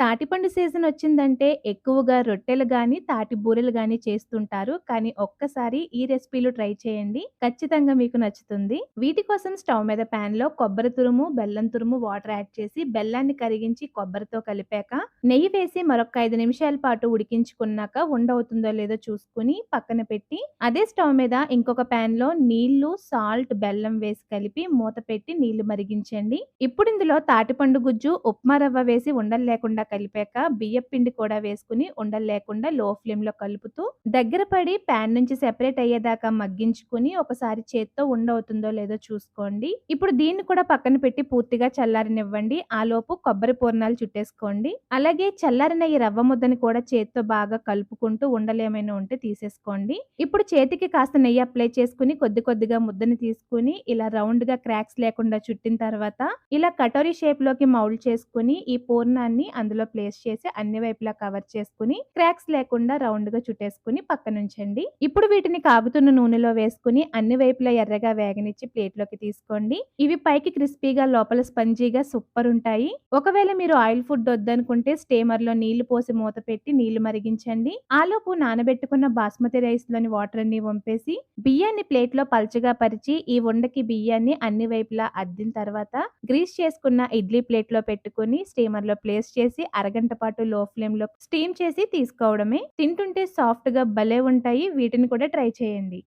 తాటిపండు season వచ్చిందంటే ఎక్కువగా రొట్టెలు గాని, తాటి బూరెలు గాని చేస్తుంటారు. కానీ ఒక్కసారి ఈ రెసిపీలు ట్రై చేయండి. ఖచ్చితంగా మీకు నచ్చుతుంది. వీటి కోసం స్టవ్ మీద పాన్‌లో కొబ్బరి తురుము, బెల్లం తురుము, వాటర్ యాడ్ చేసి బెల్లాన్ని కరిగించి కొబ్బరితో కలిపాక నెయ్యి వేసి మరొక 5 నిమిషాల పాటు ఉడికించుకున్నాక ఉండవుతుందో లేదో చూసుకొని పక్కన పెట్టి అదే స్టవ్ మీద ఇంకొక పాన్‌లో నీళ్లు, సాల్ట్, బెల్లం వేసి కలిపి మూత పెట్టి నీళ్లు మరిగించండి. ఇప్పుడు ఇందులో తాటిపండు గుజ్జు, ఉప్మా రవ్వ వేసి ఉండలు లేకుండా కలిపాక బియ్యపు పిండి కూడా వేసుకుని ఉండలు లేకుండా లో ఫ్లేమ్‌లో కలుపుతూ దగ్గర పడి పాన్ నుంచి సెపరేట్ అయ్యేదాకా మగ్గించుకొని ఒకసారి చేత్తో ఉండవుతుందో లేదో చూసుకోండి. ఇప్పుడు దీన్ని కూడా పక్కన పెట్టి పూర్తిగా చల్లారనివ్వండి. ఆలోపు కొబ్బరి పూర్ణాలు చుట్టేసుకోండి. అలాగే చల్లారిన ఈ రవ్వ ముద్దని కూడా చేత్తో బాగా కలుపుకుంటూ ఉండలేమైనా ఉంటే తీసేసుకోండి. ఇప్పుడు చేతికి కాస్త నెయ్యి అప్లై చేసుకుని కొద్ది కొద్దిగా ముద్దని తీసుకుని ఇలా రౌండ్‌గా క్రాక్స్ లేకుండా చుట్టిన తర్వాత ఇలా కటోరీ షేప్‌లోకి మౌల్డ్ చేసుకొని ఈ పూర్ణాన్ని అందులో ప్లేస్ చేసి అన్ని వైపులా కవర్ చేసుకొని క్రాక్స్ లేకుండా రౌండ్‌గా చుట్టేసుకొని పక్కనుంచండి. ఇప్పుడు వీటిని కాగుతున్న నూనెలో వేసుకొని అన్ని వైపులా ఎర్రగా వేగనిచ్చి ప్లేట్‌లోకి తీసుకోండి. ఇవి పైకి క్రిస్పీగా లోపల స్పంజీగా సూపర్ ఉంటాయి. ఒకవేళ మీరు ఆయిల్ ఫుడ్ వద్దనుకుంటే స్టీమర్‌లో నీళ్లు పోసి మూత పెట్టి నీళ్లు మరిగించండి. ఆలోపు నానబెట్టుకున్న బాస్మతి రైస్‌లోని వాటర్ అన్ని వంపేసి బియ్యాన్ని ప్లేట్‌లో పల్చగా పరిచి ఈ ఉండకి బియ్యాన్ని అన్ని వైపులా అద్దిన తర్వాత గ్రీస్ చేసుకున్న ఇడ్లీ ప్లేట్‌లో పెట్టుకొని స్టీమర్‌లో ప్లేస్ చేసి అరగంట పాటు లో ఫ్లేమ్‌లో స్టీమ్ చేసి తీసుకోవడమే. తింటుంటే సాఫ్ట్‌గా భలే ఉంటాయి. వీటిని కూడా ట్రై చేయండి.